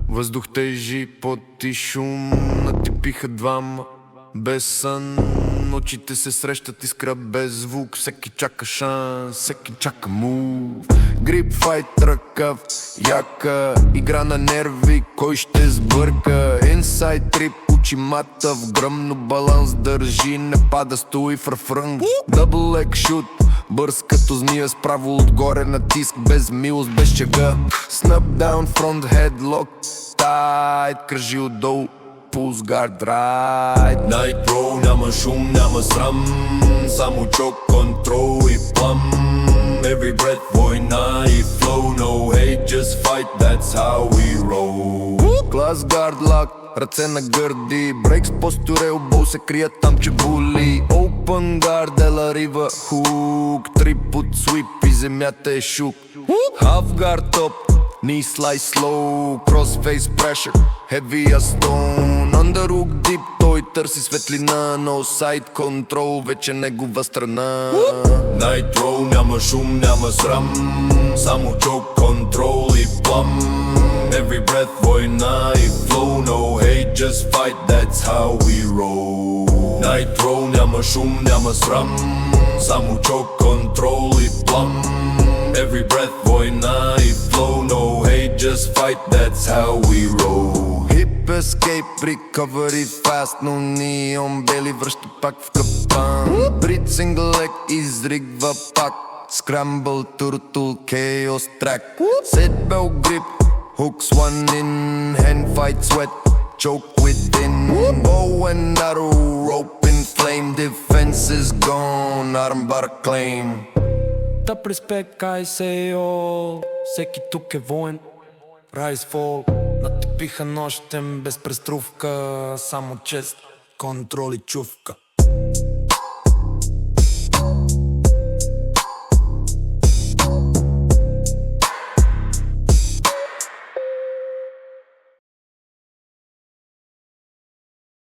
Въздух тежи, пот и шум, натипиха двама без сън. Очите се срещат, искра без звук. Всеки чака шанс, всеки чака мув. Грип, файт, ръкав, яка, игра на нерви, кой ще сбърка. Инсайд трип, очимата в гръм, но баланс държи, не пада, стои в ръфрън. Дъбъл лег шут, бърз като змия, справо отгоре натиск, без милост, без чега. Snap down, front headlock, tight, кръжи отдолу, пулс гард райт. Night Bro, няма шум, няма срам, само чок, контрол и плам. Every breath, война и flow, no hate, just fight, that's how we roll. Клас гард лак, ръце на гърди, брейкс постурел, бол се крият там, че були. Open guard, дела рива, хук, трип от свип и земята е шук. Half guard top, knee slice slow, crossface pressure, heavy as stone. Under hook deep, той търси светлина, no side control, вече негова страна. Night Bro, няма шум, няма срам, само чок, контрол и плам. Every breath, война и flow, no hate, just fight, that's how we roll. Night Bro, няма шум, няма срам, само чок, контрол и плам. Every breath, война и flow, no hate, just fight, that's how we roll. Hip escape, recovery fast, но неон бели връща пак в капан. Брит сингъл лег изригва пак, Scramble, turtle, chaos track. Seatbelt grip, hooks one in, hand fight sweat, choke within. Bow and arrow, rope in flame, defense is gone, armbar claim. Та респект, ICO, всеки тук е воен. Rise fall, натипиха нощем без преструвка, само чест, контрол и чувка.